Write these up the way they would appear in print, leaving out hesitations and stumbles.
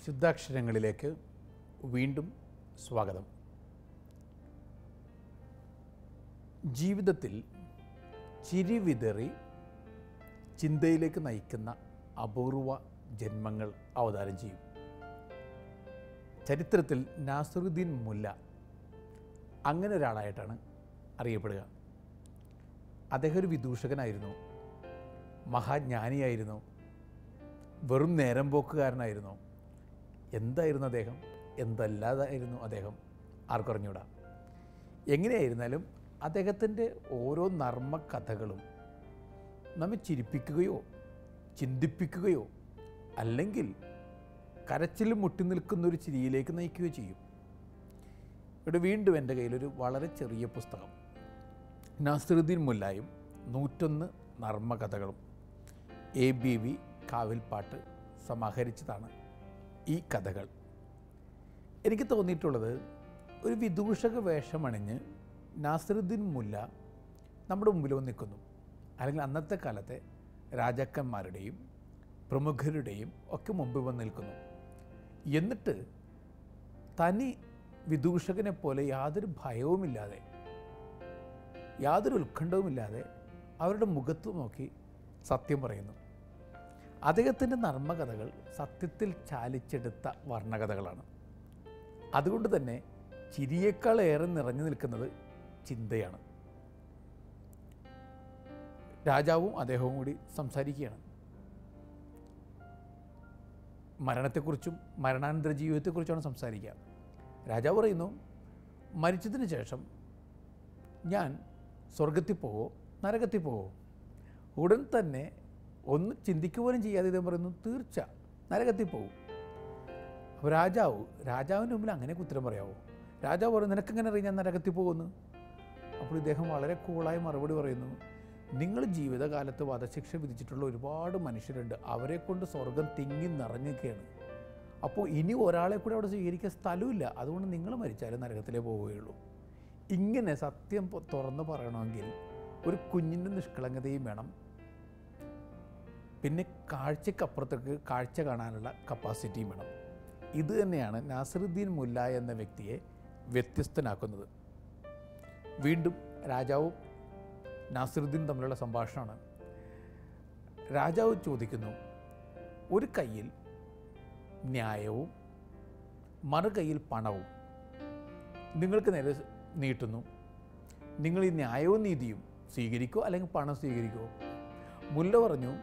ശുദ്ധാക്ഷരങ്ങളിലേക്ക് വീണ്ടും സ്വാഗതം. ജീവിതത്തിൽ ചിരി വിതറി ചിന്തയിലേക്ക് നയിക്കുന്ന അപൂർവ ജന്മങ്ങൾ അവതാരം ചെയ്യും. ചരിത്രത്തിൽ നാസറുദ്ദീൻ മുല്ല അങ്ങനെ ഒരാളായിട്ടാണ് അറിയപ്പെടുക. അദ്ദേഹം ഒരു വിദൂഷകനായിരുന്നു, മഹാജ്ഞാനിയായിരുന്നു, വെറും നേരം പോക്കുകാരനായിരുന്നു. എന്തായിരുന്നു അദ്ദേഹം, എന്തല്ലാതായിരുന്നു അദ്ദേഹം ആർക്കറിഞ്ഞൂടാ. എങ്ങനെയായിരുന്നാലും അദ്ദേഹത്തിൻ്റെ ഓരോ നർമ്മ കഥകളും നമ്മെ ചിരിപ്പിക്കുകയോ ചിന്തിപ്പിക്കുകയോ അല്ലെങ്കിൽ കരച്ചിൽ മുട്ടി നിൽക്കുന്നൊരു ചിരിയിലേക്ക് നയിക്കുകയോ ചെയ്യും. ഇവിടെ വീണ്ടും എൻ്റെ കയ്യിലൊരു വളരെ ചെറിയ പുസ്തകം, നാസറുദ്ദീൻ മുല്ലായും 101 നർമ്മകഥകളും, ABV കാവിൽപ്പാട്ട് സമാഹരിച്ചതാണ് ഈ കഥകൾ. എനിക്ക് തോന്നിയിട്ടുള്ളത്, ഒരു വിദൂഷക വേഷമണിഞ്ഞ് നാസറുദ്ദീൻ മുല്ല നമ്മുടെ മുമ്പിൽ വന്ന് നിൽക്കുന്നു. അല്ലെങ്കിൽ അന്നത്തെ കാലത്തെ രാജാക്കന്മാരുടെയും പ്രമുഖരുടെയും ഒക്കെ മുമ്പിൽ വന്ന് നിൽക്കുന്നു. എന്നിട്ട് തനി വിദൂഷകനെ പോലെ യാതൊരു ഭയവുമില്ലാതെ, യാതൊരു ഉത്കണ്ഠവുമില്ലാതെ അവരുടെ മുഖത്ത് നോക്കി സത്യം പറയുന്നു. അദ്ദേഹത്തിൻ്റെ നർമ്മകഥകൾ സത്യത്തിൽ ചാലിച്ചെടുത്ത വർണ്ണകഥകളാണ്. അതുകൊണ്ട് തന്നെ ചിരിയേക്കാൾ ഏറെ നിറഞ്ഞു നിൽക്കുന്നത് ചിന്തയാണ്. രാജാവും അദ്ദേഹവും കൂടി സംസാരിക്കുകയാണ്. മരണത്തെക്കുറിച്ചും മരണാനന്തര ജീവിതത്തെക്കുറിച്ചാണ് സംസാരിക്കുക. രാജാവ് പറയുന്നു, മരിച്ചതിന് ശേഷം ഞാൻ സ്വർഗത്തിൽ പോവോ നരകത്തിൽ പോവോ? ഉടൻ തന്നെ ഒന്ന് ചിന്തിക്കുക പോലും ചെയ്യാതെ ഇദ്ദേഹം പറയുന്നു, തീർച്ച നരകത്തിൽ പോകും. അപ്പോൾ രാജാവിൻ്റെ മുമ്പിൽ അങ്ങനെയൊക്കെ ഉത്തരം പറയാമോ? രാജാവ് പറയും, നിനക്കെങ്ങനെ അറിയാം ഞാൻ നരകത്തിൽ പോകുമെന്ന്? അപ്പോൾ ഇദ്ദേഹം വളരെ കൂളായി മറുപടി പറയുന്നു, നിങ്ങൾ ജീവിതകാലത്ത് വധശിക്ഷ വിധിച്ചിട്ടുള്ള ഒരുപാട് മനുഷ്യരുണ്ട്, അവരെ കൊണ്ട് സ്വർഗം തിങ്ങി നിറഞ്ഞൊക്കെയാണ്. അപ്പോൾ ഇനി ഒരാളെ കൂടെ അവിടെ സ്വീകരിക്കാൻ സ്ഥലമില്ല, അതുകൊണ്ട് നിങ്ങൾ മരിച്ചാലും നരകത്തിലേ പോവുകയുള്ളൂ. ഇങ്ങനെ സത്യം തുറന്ന് പറയണമെങ്കിൽ ഒരു കുഞ്ഞിൻ്റെ നിഷ്കളങ്കതയും വേണം, പിന്നെ കാഴ്ചക്കപ്പുറത്തേക്ക് കാഴ്ച കാണാനുള്ള കപ്പാസിറ്റിയും വേണം. ഇത് തന്നെയാണ് നാസറുദ്ദീൻ മുല്ല എന്ന വ്യക്തിയെ വ്യത്യസ്തനാക്കുന്നത്. വീണ്ടും രാജാവും നാസറുദ്ദീൻ തമ്മിലുള്ള സംഭാഷണമാണ്. രാജാവ് ചോദിക്കുന്നു, ഒരു കയ്യിൽ ന്യായവും മറു കയ്യിൽ പണവും നിങ്ങൾക്ക് നേരെ നീട്ടുന്നു, നിങ്ങൾ ഈ ന്യായവും നീതിയും സ്വീകരിക്കുമോ അല്ലെങ്കിൽ പണം സ്വീകരിക്കുമോ? മുല്ല പറഞ്ഞു,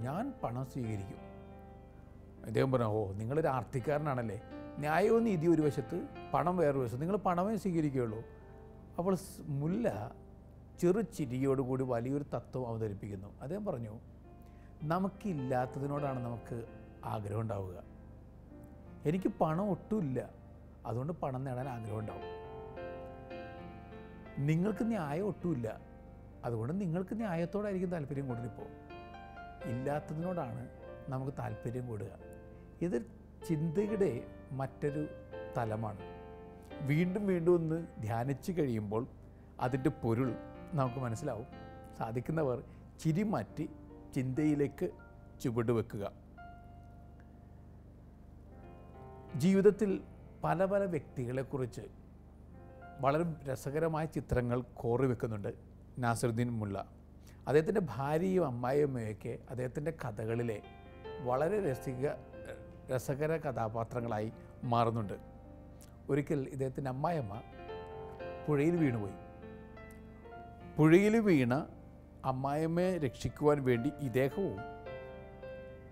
ഞാൻ പണം സ്വീകരിക്കും. അദ്ദേഹം പറഞ്ഞു, ഓ നിങ്ങളൊരു ആർത്തിക്കാരനാണല്ലേ, ന്യായവും നീതി ഒരു വശത്ത് പണം വേറൊരു വശത്ത്, നിങ്ങൾ പണമേ സ്വീകരിക്കുകയുള്ളൂ. അപ്പോൾ മുല്ല ചെറു ചിരിയോടുകൂടി വലിയൊരു തത്വം അവതരിപ്പിക്കുന്നു. അദ്ദേഹം പറഞ്ഞു, നമുക്കില്ലാത്തതിനോടാണ് നമുക്ക് ആഗ്രഹം ഉണ്ടാവുക. എനിക്ക് പണം ഒട്ടുമില്ല, അതുകൊണ്ട് പണം നേടാൻ ആഗ്രഹം ഉണ്ടാവും. നിങ്ങൾക്ക് ന്യായം ഒട്ടുമില്ല, അതുകൊണ്ട് നിങ്ങൾക്ക് ന്യായത്തോടായിരിക്കും താല്പര്യം കൂടുതലിപ്പോൾ. ഇല്ലാത്തതിനോടാണ് നമുക്ക് താല്പര്യം കൂടുക. ഇത് ചിന്തയുടെ മറ്റൊരു തലമാണ്. വീണ്ടും വീണ്ടും ഒന്ന് ധ്യാനിച്ച് കഴിയുമ്പോൾ അതിൻ്റെ പൊരുൾ നമുക്ക് മനസ്സിലാവും. സാധിക്കുന്നവർ ചിരി മാറ്റി ചിന്തയിലേക്ക് ചുവടുവെക്കുക. ജീവിതത്തിൽ പല പല വ്യക്തികളെക്കുറിച്ച് വളരെ രസകരമായ ചിത്രങ്ങൾ കോറിവെക്കുന്നുണ്ട് നാസറുദ്ദീൻ മുല്ല. അദ്ദേഹത്തിൻ്റെ ഭാര്യയും അമ്മായിയമ്മയൊക്കെ അദ്ദേഹത്തിൻ്റെ കഥകളിലെ വളരെ രസകര കഥാപാത്രങ്ങളായി മാറുന്നുണ്ട്. ഒരിക്കൽ ഇദ്ദേഹത്തിൻ്റെ അമ്മായിയമ്മ പുഴയിൽ വീണുപോയി. പുഴയിൽ വീണ അമ്മായിയമ്മയെ രക്ഷിക്കുവാൻ വേണ്ടി ഇദ്ദേഹവും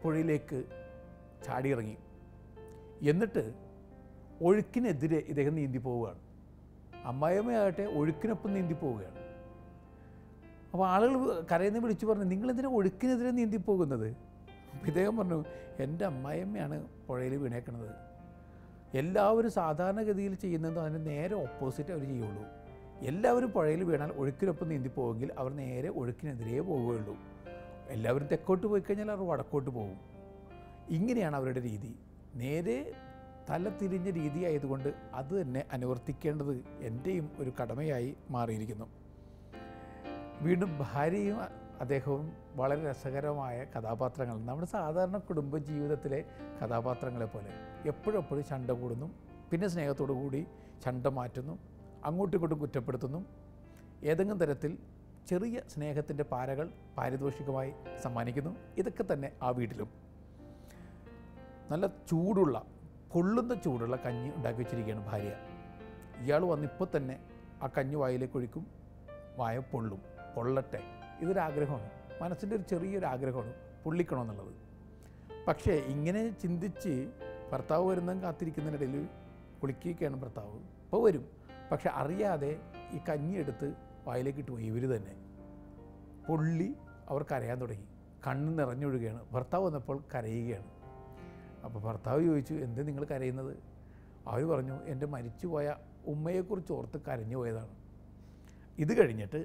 പുഴയിലേക്ക് ചാടിയിറങ്ങി. എന്നിട്ട് ഒഴുക്കിനെതിരെ ഇദ്ദേഹം നീന്തി പോവുകയാണ്. അമ്മായിയമ്മയാകട്ടെ ഒഴുക്കിനൊപ്പം നീന്തി പോവുകയാണ്. അപ്പോൾ ആളുകൾ കരയിൽ നിന്ന് വിളിച്ചു പറഞ്ഞു, നിങ്ങളെന്തിനാണ് ഒഴുക്കിനെതിരെ നീന്തി പോകുന്നത്? അപ്പോൾ ഇദ്ദേഹം പറഞ്ഞു, എൻ്റെ അമ്മായിയമ്മയാണ് പുഴയിൽ വീണേക്കണത്. എല്ലാവരും സാധാരണഗതിയിൽ ചെയ്യുന്നത് അതിന് നേരെ ഓപ്പോസിറ്റ് അവർ ചെയ്യുള്ളൂ. എല്ലാവരും പുഴയിൽ വീണാൽ ഒഴുക്കിനൊപ്പം നീന്തി പോകുമെങ്കിൽ അവർ നേരെ ഒഴുക്കിനെതിരേ പോവുകയുള്ളൂ. എല്ലാവരും തെക്കോട്ട് പോയി കഴിഞ്ഞാൽ അവർ വടക്കോട്ട് പോകും. ഇങ്ങനെയാണ് അവരുടെ രീതി. നേരെ തല തിരിഞ്ഞ രീതി ആയതുകൊണ്ട് അത് തന്നെ അനുവർത്തിക്കേണ്ടത് എൻ്റെയും ഒരു കടമയായി മാറിയിരിക്കുന്നു. വീണ്ടും ഭാര്യയും അദ്ദേഹവും വളരെ രസകരമായ കഥാപാത്രങ്ങൾ, നമ്മുടെ സാധാരണ കുടുംബജീവിതത്തിലെ കഥാപാത്രങ്ങളെ പോലെ എപ്പോഴെപ്പോഴും ചണ്ട കൂടുന്നു, പിന്നെ സ്നേഹത്തോടു കൂടി ചണ്ട മാറ്റുന്നു, അങ്ങോട്ടും ഇങ്ങോട്ടും കുറ്റപ്പെടുത്തുന്നു, ഏതെങ്കിലും തരത്തിൽ ചെറിയ സ്നേഹത്തിൻ്റെ പാരകൾ പാരിതോഷികമായി സമ്മാനിക്കുന്നു. ഇതൊക്കെ തന്നെ ആ വീട്ടിലും. നല്ല ചൂടുള്ള, പൊള്ളുന്ന ചൂടുള്ള കഞ്ഞി ഉണ്ടാക്കി വെച്ചിരിക്കുകയാണ് ഭാര്യ. ഇയാൾ വന്നിപ്പോൾ തന്നെ ആ കഞ്ഞി വായിലേക്ക് ഒഴിക്കും, വായ പൊള്ളും, പൊള്ളട്ടെ. ഇതൊരാഗ്രഹമാണ്, മനസ്സിൻ്റെ ഒരു ചെറിയൊരു ആഗ്രഹമാണ് പൊള്ളിക്കണമെന്നുള്ളത്. പക്ഷേ ഇങ്ങനെ ചിന്തിച്ച് ഭർത്താവ് വരുന്നതും കാത്തിരിക്കുന്നതിനിടയിൽ കുളിക്കുകയാണ് ഭർത്താവ്. ഇപ്പോൾ വരും, പക്ഷെ അറിയാതെ ഈ കഞ്ഞി എടുത്ത് വായിലേക്ക് ഇട്ട് പോയി. ഇവർ തന്നെ പൊള്ളി അവർ കരയാൻ തുടങ്ങി, കണ്ണ് നിറഞ്ഞൊഴുകയാണ്. ഭർത്താവ് വന്നപ്പോൾ കരയുകയാണ്. അപ്പോൾ ഭർത്താവ് ചോദിച്ചു, എന്ത് നിങ്ങൾ കരയുന്നത്? അവർ പറഞ്ഞു, എൻ്റെ മരിച്ചുപോയ ഉമ്മയെക്കുറിച്ച് ഓർത്ത് കരഞ്ഞു പോയതാണ്. ഇത് കഴിഞ്ഞിട്ട്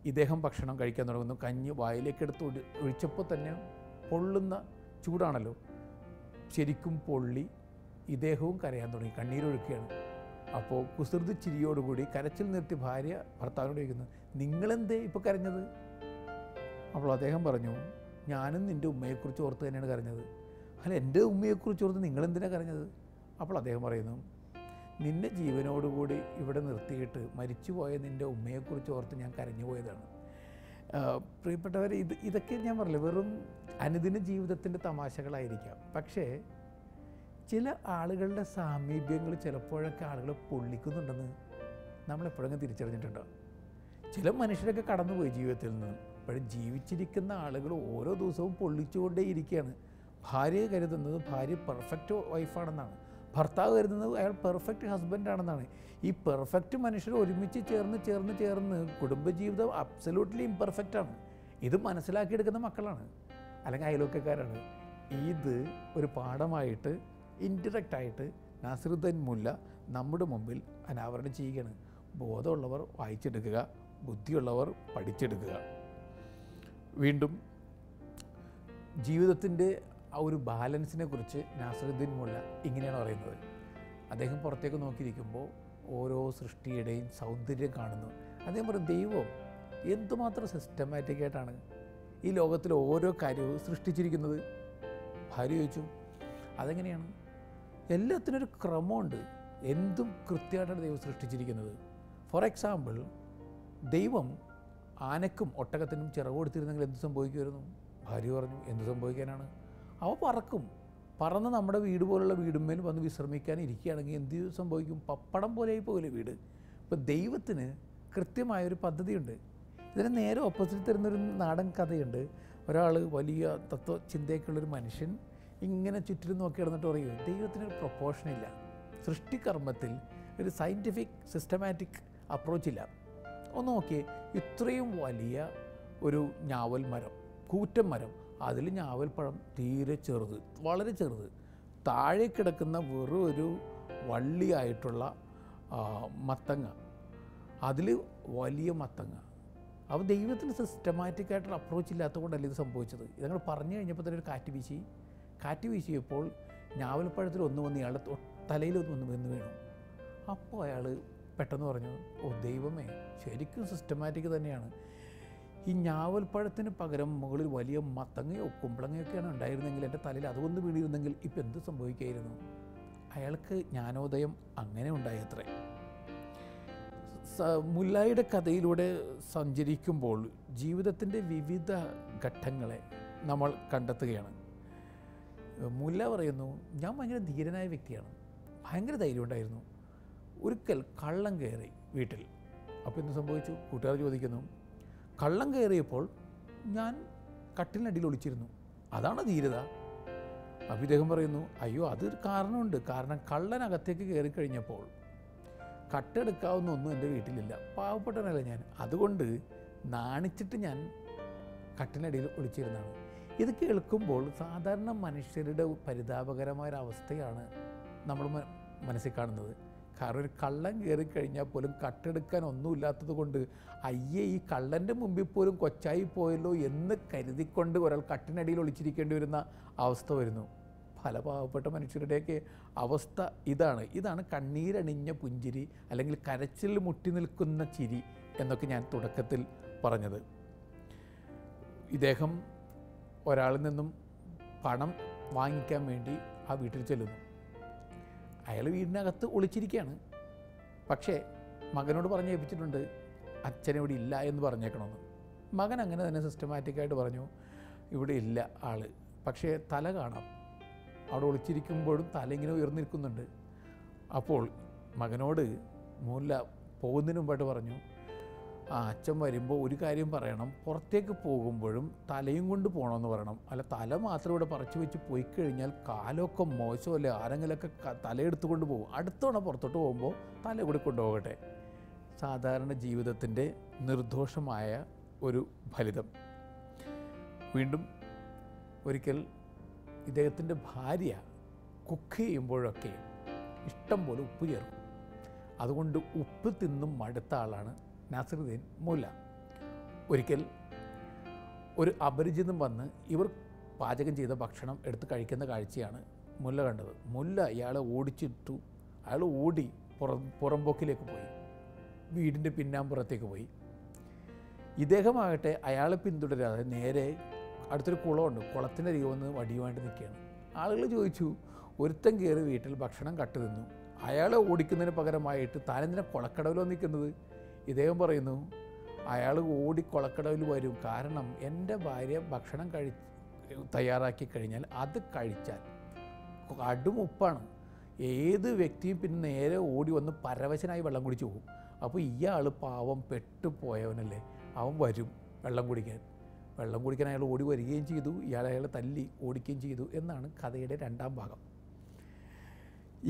ഇദ്ദേഹം ഭക്ഷണം കഴിക്കാൻ തുടങ്ങുന്നു. കഞ്ഞി വായിലേക്കെടുത്ത് ഒഴിച്ചപ്പോൾ തന്നെ പൊള്ളുന്ന ചൂടാണല്ലോ, ശരിക്കും പൊള്ളി ഇദ്ദേഹവും കരയാൻ തുടങ്ങി, കണ്ണീരൊഴുക്കുകയാണ്. അപ്പോൾ കുസൃതി ചിരിയോടുകൂടി കരച്ചിൽ നിർത്തി ഭാര്യ ഭർത്താവിനോട് ചോദിക്കുന്നു, നിങ്ങളെന്തേ ഇപ്പോൾ കരഞ്ഞത്? അപ്പോൾ അദ്ദേഹം പറഞ്ഞു, ഞാനും നിൻ്റെ ഉമ്മയെക്കുറിച്ച് ഓർത്ത് തന്നെയാണ് കരഞ്ഞത്. അല്ല, എൻ്റെ ഉമ്മയെക്കുറിച്ച് ഓർത്ത് നിങ്ങളെന്തിനാണ് കരഞ്ഞത്? അപ്പോൾ അദ്ദേഹം പറയുന്നു, നിന്നെ ജീവനോടുകൂടി ഇവിടെ നിർത്തിയിട്ട് മരിച്ചുപോയ നിൻ്റെ ഉമ്മയെക്കുറിച്ച് ഓർത്ത് ഞാൻ കരഞ്ഞു പോയതാണ്. പ്രിയപ്പെട്ടവരെ, ഇതൊക്കെ ഞാൻ പറഞ്ഞില്ല, വെറും അനുദിന ജീവിതത്തിൻ്റെ തമാശകളായിരിക്കാം. പക്ഷേ ചില ആളുകളുടെ സാമീപ്യങ്ങൾ ചിലപ്പോഴൊക്കെ ആളുകളെ പൊള്ളിക്കുന്നുണ്ടെന്ന് നമ്മളെപ്പോഴെങ്കിലും തിരിച്ചറിഞ്ഞിട്ടുണ്ടോ? ചില മനുഷ്യരൊക്കെ കടന്നുപോയി ജീവിതത്തിൽ നിന്ന്. അപ്പോഴും ജീവിച്ചിരിക്കുന്ന ആളുകൾ ഓരോ ദിവസവും പൊള്ളിച്ചുകൊണ്ടേ ഇരിക്കുകയാണ്. ഭാര്യ കരുതുന്നത് ഭാര്യ പെർഫെക്റ്റ് വൈഫാണെന്നാണ്, ഭർത്താവ് കരുതുന്നത് അയാൾ പെർഫെക്റ്റ് ഹസ്ബൻഡാണെന്നാണ്. ഈ പെർഫെക്റ്റ് മനുഷ്യർ ഒരുമിച്ച് ചേർന്ന് കുടുംബജീവിതം അബ്സല്യൂട്ട്ലി ഇംപെർഫെക്റ്റാണ്. ഇത് മനസ്സിലാക്കിയെടുക്കുന്ന മക്കളാണ്, അല്ലെങ്കിൽ അയൽവക്കക്കാരാണ്. ഇത് ഒരു പാഠമായിട്ട് ഇൻഡിറക്റ്റായിട്ട് നാസിറുദ്ദീൻ മുല്ല നമ്മുടെ മുമ്പിൽ അനാവരണം ചെയ്യുകയാണ്. ബോധമുള്ളവർ വായിച്ചെടുക്കുക, ബുദ്ധിയുള്ളവർ പഠിച്ചെടുക്കുക. വീണ്ടും ജീവിതത്തിൻ്റെ ആ ഒരു ബാലൻസിനെ കുറിച്ച് നാസിറുദ്ദീൻ മുല്ല ഇങ്ങനെയാണ് പറയുന്നത്. അദ്ദേഹം പുറത്തേക്ക് നോക്കിയിരിക്കുമ്പോൾ ഓരോ സൃഷ്ടിയുടെയും സൗന്ദര്യം കാണുന്നു. അദ്ദേഹം പറയും, ദൈവം എന്തുമാത്രം സിസ്റ്റമാറ്റിക്കായിട്ടാണ് ഈ ലോകത്തിൽ ഓരോ കാര്യവും സൃഷ്ടിച്ചിരിക്കുന്നത്. ഭാര്യ ചോദിച്ചു, അതെങ്ങനെയാണ്? എല്ലാത്തിനും ഒരു ക്രമമുണ്ട്, എന്തും കൃത്യമായിട്ടാണ് ദൈവം സൃഷ്ടിച്ചിരിക്കുന്നത്. ഫോർ എക്സാമ്പിൾ, ദൈവം ആനക്കും ഒട്ടകത്തിനും ചിറക് കൊടുത്തിരുന്നെങ്കിൽ എന്ത് സംഭവിക്കുമായിരുന്നു? ഭാര്യ പറഞ്ഞു, എന്ത് സംഭവിക്കാനാണ്? അവ പറക്കും, പറന്ന് നമ്മുടെ വീട് പോലുള്ള വീടുമ്മേൽ വന്ന് വിശ്രമിക്കാൻ ഇരിക്കുകയാണെങ്കിൽ എന്ത് സംഭവിക്കും? പപ്പടം പോലെ പോലെ വീട്. ഇപ്പോൾ ദൈവത്തിന് കൃത്യമായൊരു പദ്ധതിയുണ്ട്. ഇതിന് നേരെ ഓപ്പോസിറ്റ് തരുന്നൊരു നാടൻ കഥയുണ്ട്. ഒരാൾ വലിയ തത്വചിന്തയൊക്കെയുള്ളൊരു മനുഷ്യൻ ഇങ്ങനെ ചുറ്റിലും നോക്കി കിടന്നിട്ട് പറയും, ദൈവത്തിനൊരു പ്രൊപ്പോർഷനില്ല, സൃഷ്ടികർമ്മത്തിൽ ഒരു സയൻറ്റിഫിക് സിസ്റ്റമാറ്റിക് അപ്രോച്ചില്ല. ഒന്ന് നോക്കിയേ, ഇത്രയും വലിയ ഒരു ഞാവൽ മരം, കൂറ്റൻ മരം, അതിൽ ഞാവൽപ്പഴം തീരെ ചെറുത്, വളരെ ചെറുത്, താഴെ കിടക്കുന്ന വെറും ഒരു വള്ളിയായിട്ടുള്ള മത്തങ്ങ, അതിൽ വലിയ മത്തങ്ങ. അപ്പോൾ ദൈവത്തിന് സിസ്റ്റമാറ്റിക്കായിട്ടുള്ള അപ്രോച്ച് ഇല്ലാത്തതുകൊണ്ടല്ല ഇത് സംഭവിച്ചത്. ഇതങ്ങൾ പറഞ്ഞു കഴിഞ്ഞപ്പോൾ തന്നെ ഒരു കാറ്റ് വീശിയപ്പോൾ ഞാവൽപ്പഴത്തിൽ ഒന്ന് വന്ന് ഇയാളുടെ തലയിൽ ഒന്ന് വന്ന് വീണു. അപ്പോൾ അയാൾ പെട്ടെന്ന് പറഞ്ഞു, ഓ ദൈവമേ, ശരിക്കും സിസ്റ്റമാറ്റിക് തന്നെയാണ്. ഈ ഞാവൽപ്പഴത്തിന് പകരം മുകളിൽ വലിയ മത്തങ്ങയോ കുമ്പളങ്ങയൊക്കെയാണ് ഉണ്ടായിരുന്നെങ്കിൽ, എൻ്റെ തലയിൽ അതുകൊണ്ട് വീണിരുന്നെങ്കിൽ ഇപ്പം എന്ത് സംഭവിക്കായിരുന്നു? അയാൾക്ക് ജ്ഞാനോദയം അങ്ങനെ ഉണ്ടായത്രേ. മുല്ലായുടെ കഥയിലൂടെ സഞ്ചരിക്കുമ്പോൾ ജീവിതത്തിൻ്റെ വിവിധ ഘട്ടങ്ങളെ നമ്മൾ കണ്ടെത്തുകയാണ്. മുല്ല പറയുന്നു, ഞാൻ ഭയങ്കര ധീരനായ വ്യക്തിയാണ്, ഭയങ്കര ധൈര്യം ഉണ്ടായിരുന്നു. ഒരിക്കൽ കള്ളം കയറി വീട്ടിൽ. അപ്പോൾ എന്ത് സംഭവിച്ചു? കൂട്ടുകാർ ചോദിക്കുന്നു, കള്ളം കയറിയപ്പോൾ ഞാൻ കട്ടിലിനടിയിൽ ഒളിച്ചിരുന്നു, അതാണ് ധീരത. അപ്പോൾ ഇദ്ദേഹം പറയുന്നു, അയ്യോ അതൊരു കാരണമുണ്ട്. കാരണം കള്ളനകത്തേക്ക് കയറി കഴിഞ്ഞപ്പോൾ കട്ടെടുക്കാവുന്ന ഒന്നും എൻ്റെ വീട്ടിലില്ല, പാവപ്പെട്ടവനല്ല ഞാൻ, അതുകൊണ്ട് നാണിച്ചിട്ട് ഞാൻ കട്ടിലിനടിയിൽ ഒളിച്ചിരുന്നതാണ്. ഇത് കേൾക്കുമ്പോൾ സാധാരണ മനുഷ്യരുടെ പരിതാപകരമായൊരവസ്ഥയാണ് നമ്മൾ മനസ്സിൽ കാണുന്നത്. കാരണം ഒരു കള്ളൻ കയറിക്കഴിഞ്ഞാൽ പോലും കട്ടെടുക്കാൻ ഒന്നുമില്ലാത്തത് കൊണ്ട് അയ്യേ ഈ കള്ളൻ്റെ മുമ്പിൽ പോലും കൊച്ചായി പോയല്ലോ എന്ന് കരുതിക്കൊണ്ട് ഒരാൾ കട്ടിനടിയിൽ ഒളിച്ചിരിക്കേണ്ടി വരുന്ന അവസ്ഥ വരുന്നു. പല പാവപ്പെട്ട മനുഷ്യരുടെയൊക്കെ അവസ്ഥ ഇതാണ് കണ്ണീരണിഞ്ഞ പുഞ്ചിരി, അല്ലെങ്കിൽ കരച്ചിൽ മുട്ടി നിൽക്കുന്ന ചിരി എന്നൊക്കെ ഞാൻ തുടക്കത്തിൽ പറഞ്ഞത്. ഇദ്ദേഹം ഒരാളിൽ നിന്നും പണം വാങ്ങിക്കാൻ വേണ്ടി ആ വീട്ടിൽ ചെല്ലുന്നു. അയാൾ വീടിനകത്ത് ഒളിച്ചിരിക്കുകയാണ്. പക്ഷേ മകനോട് പറഞ്ഞേൽപ്പിച്ചിട്ടുണ്ട് അച്ഛൻ ഇവിടെ ഇല്ല എന്ന് പറഞ്ഞേക്കണമെന്ന്. മകൻ അങ്ങനെ തന്നെ സിസ്റ്റമാറ്റിക്കായിട്ട് പറഞ്ഞു ഇവിടെ ഇല്ല ആൾ. പക്ഷേ തല കാണാം, അവിടെ ഒളിച്ചിരിക്കുമ്പോഴും തല ഇങ്ങനെ ഉയർന്നിരിക്കുന്നുണ്ട്. അപ്പോൾ മകനോട് മുല്ല പോകുന്നതിന് മുമ്പായിട്ട് പറഞ്ഞു അച്ഛൻ വരുമ്പോൾ ഒരു കാര്യം പറയണം, പുറത്തേക്ക് പോകുമ്പോഴും തലയും കൊണ്ട് പോകണമെന്ന് പറയണം. അല്ല തല മാത്രം ഇവിടെ പറിച്ചു വെച്ച് പോയി കഴിഞ്ഞാൽ കാലമൊക്കെ മോശമല്ലേ, ആരെങ്കിലൊക്കെ തലയെടുത്തുകൊണ്ട് പോകും. അടുത്തവണ പുറത്തോട്ട് പോകുമ്പോൾ തല കൂടി കൊണ്ടുപോകട്ടെ. സാധാരണ ജീവിതത്തിൻ്റെ നിർദോഷമായ ഒരു ഫലിതം. വീണ്ടും ഒരിക്കൽ ഇദ്ദേഹത്തിൻ്റെ ഭാര്യ കുക്ക് ചെയ്യുമ്പോഴൊക്കെ ഇഷ്ടം പോലെ ഉപ്പ് ചേർക്കും. അതുകൊണ്ട് ഉപ്പ് തിന്നും മടുത്ത ആളാണ് നാസിറുദ്ദീൻ മുല്ല. ഒരിക്കൽ ഒരു അപരിചിതം വന്ന് ഇവർ പാചകം ചെയ്ത ഭക്ഷണം എടുത്ത് കഴിക്കുന്ന കാഴ്ചയാണ് മുല്ല കണ്ടത്. മുല്ല ഇയാളെ ഓടിച്ചിട്ടു. അയാൾ ഓടി പുറമ്പോക്കിലേക്ക് പോയി, വീടിൻ്റെ പിന്നാമ്പുറത്തേക്ക് പോയി. ഇദ്ദേഹമാകട്ടെ അയാളെ പിന്തുടരാതെ നേരെ അടുത്തൊരു കുളമുണ്ട്, കുളത്തിൻ്റെ അരികെ വന്ന് വടിയുമായിട്ട് നിൽക്കുകയാണ്. ആളുകൾ ചോദിച്ചു ഒരുത്തൻ കയറി വീട്ടിൽ ഭക്ഷണം കട്ടു തിന്നു, അയാളെ ഓടിക്കുന്നതിന് പകരമായിട്ട് താനെന്തിനാ കുളക്കടവിലോ നിൽക്കുന്നത്? ഇദ്ദേഹം പറയുന്നു അയാൾ ഓടി കുളക്കടവിൽ വരും, കാരണം എൻ്റെ ഭാര്യ ഭക്ഷണം തയ്യാറാക്കി കഴിഞ്ഞാൽ അത് കഴിച്ചാൽ കടും ഉപ്പാണ്. ഏത് വ്യക്തിയും പിന്നെ നേരെ ഓടി വന്ന് പരവശനായി വെള്ളം കുടിച്ചു പോകും. അപ്പോൾ ഇയാൾ പാവം പെട്ടുപോയവനല്ലേ, അവൻ വരും വെള്ളം കുടിക്കാൻ. വെള്ളം കുടിക്കാൻ അയാൾ ഓടി വരികയും ചെയ്തു, അയാളെ തല്ലി ഓടിക്കുകയും ചെയ്തു എന്നാണ് കഥയുടെ രണ്ടാം ഭാഗം.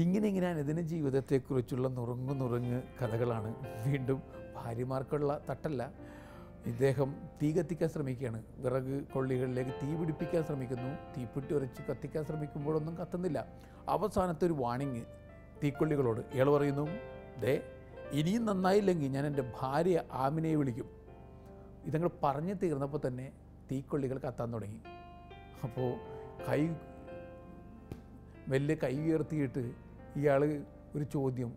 ഇങ്ങനെ അനുദിന ജീവിതത്തെക്കുറിച്ചുള്ള നുറുങ്ങ് കഥകളാണ്. വീണ്ടും ഭാര്യമാർക്കുള്ള തട്ടല്ല, ഇദ്ദേഹം തീ കത്തിക്കാൻ ശ്രമിക്കുകയാണ്. വിറക് കൊള്ളികളിലേക്ക് തീ പിടിപ്പിക്കാൻ ശ്രമിക്കുന്നു. തീപ്പെട്ടി ഉരച്ച് കത്തിക്കാൻ ശ്രമിക്കുമ്പോഴൊന്നും കത്തുന്നില്ല. അവസാനത്തെ ഒരു വാണിങ് തീക്കൊള്ളികളോട് ഇയാൾ പറയുന്നു, ഇനിയും നന്നായില്ലെങ്കിൽ ഞാൻ എൻ്റെ ഭാര്യ ആമിനയെ വിളിക്കും. ഇതങ്ങൾ പറഞ്ഞു തീർന്നപ്പോൾ തന്നെ തീക്കൊള്ളികൾ കത്താൻ തുടങ്ങി. അപ്പോൾ വലിയ കൈ ഉയർത്തിയിട്ട് ഇയാൾ ഒരു ചോദ്യം,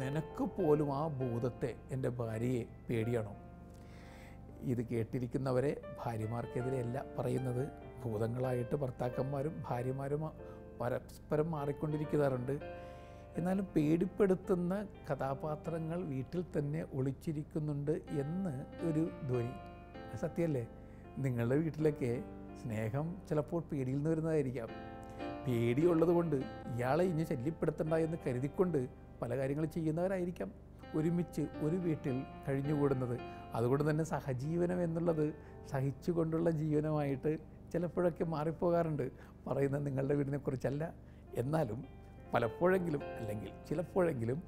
നിനക്ക് പോലും ആ ഭൂതത്തെ എൻ്റെ ഭാര്യയെ പേടിയാണോ? ഇത് കേട്ടിരിക്കുന്നവരെ ഭാര്യമാർക്കെതിരെയല്ല പറയുന്നത്. ഭൂതങ്ങളായിട്ട് ഭർത്താക്കന്മാരും ഭാര്യമാരും പരസ്പരം മാറിക്കൊണ്ടിരിക്കാറുണ്ട്. എന്നാലും പേടിപ്പെടുത്തുന്ന കഥാപാത്രങ്ങൾ വീട്ടിൽ തന്നെ ഒളിച്ചിരിക്കുന്നുണ്ട് എന്ന് ഒരു ധ്വനി. സത്യമല്ലേ? നിങ്ങളുടെ വീട്ടിലൊക്കെ സ്നേഹം ചിലപ്പോൾ പേടിയിൽ നിന്ന് വരുന്നതായിരിക്കാം. പേടിയുള്ളത് കൊണ്ട് ഇയാളെ ഇനി ശല്യപ്പെടുത്തണ്ട എന്ന് കരുതിക്കൊണ്ട് പല കാര്യങ്ങൾ ചെയ്യുന്നവരായിരിക്കാം ഒരുമിച്ച് ഒരു വീട്ടിൽ കഴിഞ്ഞുകൂടുന്നത്. അതുകൊണ്ട് തന്നെ സഹജീവനം എന്നുള്ളത് സഹിച്ചുകൊണ്ടുള്ള ജീവനമായിട്ട് ചിലപ്പോഴൊക്കെ മാറിപ്പോകാറുണ്ട്. പറയുന്നത് നിങ്ങളുടെ വീടിനെക്കുറിച്ചല്ല, എന്നാലും പലപ്പോഴെങ്കിലും അല്ലെങ്കിൽ ചിലപ്പോഴെങ്കിലും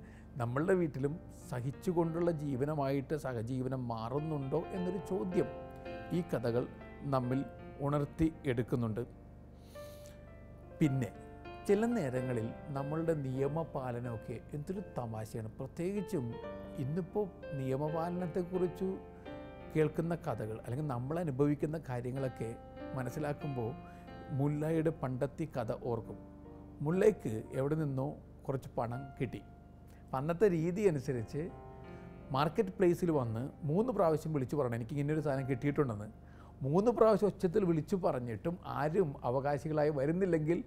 നമ്മളുടെ വീട്ടിലും സഹിച്ചുകൊണ്ടുള്ള ജീവനമായിട്ട് സഹജീവനം മാറുന്നുണ്ടോ എന്നൊരു ചോദ്യം ഈ കഥകൾ നമ്മിൽ ഉണർത്തി എടുക്കുന്നുണ്ട്. പിന്നെ ചില നേരങ്ങളിൽ നമ്മളുടെ നിയമപാലനമൊക്കെ എന്തൊരു തമാശയാണ്. പ്രത്യേകിച്ചും ഇന്നിപ്പോൾ നിയമപാലനത്തെക്കുറിച്ച് കേൾക്കുന്ന കഥകൾ അല്ലെങ്കിൽ നമ്മൾ അനുഭവിക്കുന്ന കാര്യങ്ങളൊക്കെ മനസ്സിലാക്കുമ്പോൾ മുല്ലയുടെ പണ്ടത്തെ കഥ ഓർക്കും. മുല്ലയ്ക്ക് എവിടെ നിന്നോ കുറച്ച് പണം കിട്ടി. അന്നത്തെ രീതി അനുസരിച്ച് മാർക്കറ്റ് പ്ലേസിൽ വന്ന് 3 പ്രാവശ്യം വിളിച്ചു പറയണം, എനിക്ക് ഇങ്ങനൊരു സാധനം കിട്ടിയിട്ടുണ്ടെന്ന്. 3 പ്രാവശ്യം ഉച്ചത്തിൽ വിളിച്ചു പറഞ്ഞിട്ടും ആരും അവകാശികളായി വരുന്നില്ലെങ്കിൽ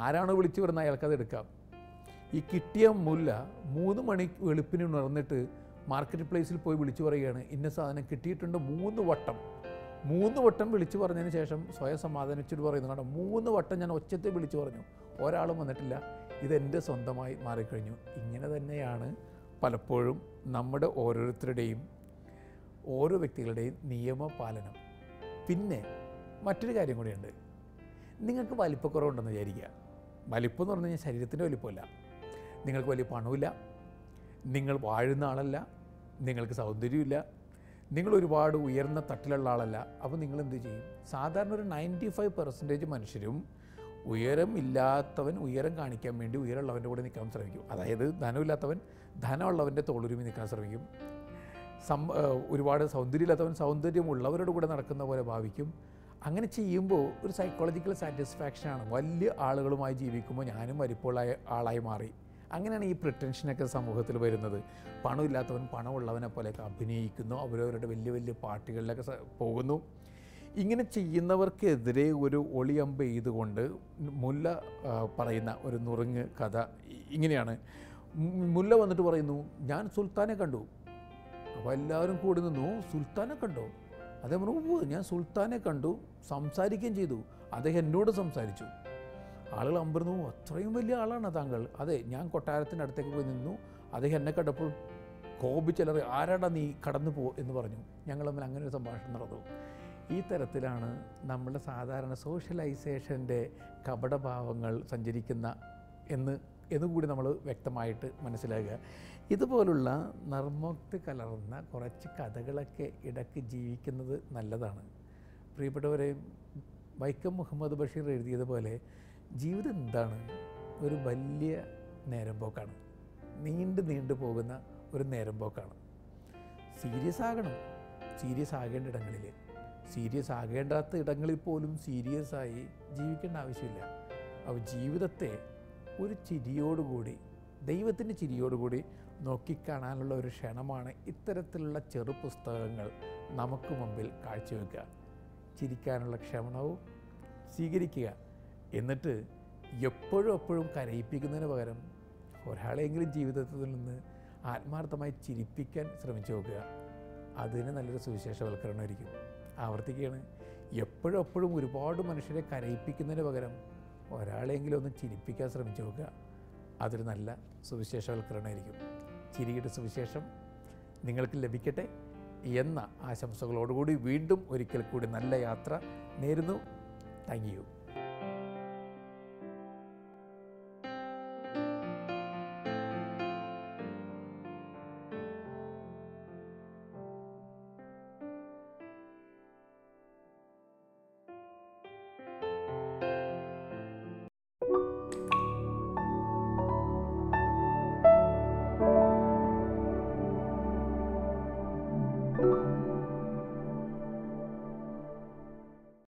ആരാണോ വിളിച്ചു വരുന്നത് അയാൾക്കത് എടുക്കാം. ഈ കിട്ടിയ മുല്ല 3 മണി വെളുപ്പിന് ഉണർന്നിട്ട് മാർക്കറ്റ് പ്ലേസിൽ പോയി വിളിച്ചു പറയുകയാണ്, ഇന്ന സാധനം കിട്ടിയിട്ടുണ്ട്. 3 വട്ടം വിളിച്ചു പറഞ്ഞതിന് ശേഷം സ്വയം സമാധാനിച്ചിട്ട് പറയുന്നു, കാരണം 3 വട്ടം ഞാൻ ഒച്ചത്തെ വിളിച്ചു പറഞ്ഞു, ഒരാളും വന്നിട്ടില്ല, ഇതെൻ്റെ സ്വന്തമായി മാറിക്കഴിഞ്ഞു. ഇങ്ങനെ തന്നെയാണ് പലപ്പോഴും നമ്മുടെ ഓരോരുത്തരുടെയും ഓരോ വ്യക്തികളുടെയും നിയമപാലനം. പിന്നെ മറ്റൊരു കാര്യം കൂടിയുണ്ട്. നിങ്ങൾക്ക് വലിപ്പക്കുറവുണ്ടെന്ന് വിചാരിക്കുക. വലിപ്പം എന്ന് പറഞ്ഞു കഴിഞ്ഞാൽ ശരീരത്തിൻ്റെ വലിപ്പമല്ല. നിങ്ങൾക്ക് വലിയ പണമില്ല, നിങ്ങൾ വാഴുന്ന ആളല്ല, നിങ്ങൾക്ക് സൗന്ദര്യമില്ല, നിങ്ങൾ ഒരുപാട് ഉയർന്ന തട്ടിലുള്ള ആളല്ല. അപ്പോൾ നിങ്ങൾ എന്ത് ചെയ്യും? സാധാരണ ഒരു 95% മനുഷ്യരും ഉയരമില്ലാത്തവൻ ഉയരം കാണിക്കാൻ വേണ്ടി ഉയരമുള്ളവൻ്റെ കൂടെ നിൽക്കാൻ ശ്രമിക്കും. അതായത് ധനമില്ലാത്തവൻ ധനമുള്ളവൻ്റെ തോളുരുമി നിൽക്കാൻ ശ്രമിക്കും. ഒരുപാട് സൗന്ദര്യമില്ലാത്തവൻ സൗന്ദര്യമുള്ളവരുടെ കൂടെ നടക്കുന്ന പോലെ ഭാവിക്കും. അങ്ങനെ ചെയ്യുമ്പോൾ ഒരു സൈക്കോളജിക്കൽ സാറ്റിസ്ഫാക്ഷനാണ്. വലിയ ആളുകളുമായി ജീവിക്കുമ്പോൾ ഞാനും വലിപ്പമുള്ള ആളായി മാറി. അങ്ങനെയാണ് ഈ പ്രിറ്റൻഷനൊക്കെ സമൂഹത്തിൽ വരുന്നത്. പണമില്ലാത്തവൻ പണമുള്ളവനെ പോലെയൊക്കെ അഭിനയിക്കുന്നു, അവരവരുടെ വലിയ വലിയ പാർട്ടികളിലൊക്കെ പോകുന്നു. ഇങ്ങനെ ചെയ്യുന്നവർക്കെതിരെ ഒരു ഒളിയമ്പ് ചെയ്തുകൊണ്ട് മുല്ല പറയുന്ന ഒരു നുറുങ്ങ് കഥ ഇങ്ങനെയാണ്. മുല്ല വന്നിട്ട് പറയുന്നു, ഞാൻ സുൽത്താനെ കണ്ടു. അപ്പോൾ എല്ലാവരും കൂടി നിന്നു, സുൽത്താനെ കണ്ടോ? അദ്ദേഹം പറഞ്ഞു, ഞാൻ സുൽത്താനെ കണ്ടു, സംസാരിക്കുകയും ചെയ്തു, അദ്ദേഹം എന്നോട് സംസാരിച്ചു. ആളുകൾ അമ്പരന്നു, അത്രയും വലിയ ആളാണ് താങ്കൾ? അതെ, ഞാൻ കൊട്ടാരത്തിൻ്റെ അടുത്തേക്ക് പോയി നിന്നു, അദ്ദേഹം എന്നെ കണ്ടപ്പോൾ കോപിച്ചലറി, ആരാടാ നീ, കടന്നു പോ എന്ന് പറഞ്ഞു. ഞങ്ങൾ തമ്മിൽ അങ്ങനെ ഒരു സംഭാഷണം നടന്നു. ഈ തരത്തിലാണ് നമ്മുടെ സാധാരണ സോഷ്യലൈസേഷൻ്റെ കപടഭാവങ്ങൾ സഞ്ചരിക്കുന്ന എന്നുകൂടി നമ്മൾ വ്യക്തമായിട്ട് മനസ്സിലാക്കുക. ഇതുപോലുള്ള നർമ്മോക്തി കലർന്ന കുറച്ച് കഥകളൊക്കെ ഇടയ്ക്ക് ജീവിക്കുന്നത് നല്ലതാണ്. പ്രിയപ്പെട്ടവരെ, വൈക്കം മുഹമ്മദ് ബഷീർ എഴുതിയതുപോലെ ജീവിതം എന്താണ്? ഒരു വലിയ നേരമ്പോക്കാണ്, നീണ്ടു പോകുന്ന ഒരു നേരമ്പോക്കാണ്. സീരിയസ് ആകണം, സീരിയസ് ആകേണ്ട ഇടങ്ങളിൽ. സീരിയസ് ആകേണ്ടാത്ത ഇടങ്ങളിൽ പോലും സീരിയസ് ആയി ജീവിക്കേണ്ട ആവശ്യമില്ല. അപ്പോൾ ജീവിതത്തെ ഒരു ചിരിയോടുകൂടി, ദൈവത്തിൻ്റെ ചിരിയോടുകൂടി നോക്കിക്കാണാനുള്ള ഒരു ക്ഷണമാണ് ഇത്തരത്തിലുള്ള ചെറു പുസ്തകങ്ങൾ നമുക്ക് മുമ്പിൽ കാഴ്ചവെക്കുക. ചിരിക്കാനുള്ള ക്ഷമണവും സ്വീകരിക്കുക. എന്നിട്ട് എപ്പോഴും കരയിപ്പിക്കുന്നതിന് പകരം ഒരാളെങ്കിലും ജീവിതത്തിൽ നിന്ന് ആത്മാർത്ഥമായി ചിരിപ്പിക്കാൻ ശ്രമിച്ചു നോക്കുക. അതിന് നല്ലൊരു സുവിശേഷവൽക്കരണമായിരിക്കും. ആവർത്തിക്കുകയാണ്, എപ്പോഴും ഒരുപാട് മനുഷ്യരെ കരയിപ്പിക്കുന്നതിന് പകരം ഒരാളെങ്കിലും ഒന്ന് ചിരിപ്പിക്കാൻ ശ്രമിച്ചു നോക്കുക. അതൊരു നല്ല സുവിശേഷവൽക്കരണമായിരിക്കും. ചിരിയുടെ സുവിശേഷം നിങ്ങൾക്ക് ലഭിക്കട്ടെ എന്ന ആശംസകളോടുകൂടി വീണ്ടും ഒരിക്കൽ കൂടി നല്ല യാത്ര നേരുന്നു. Thank you.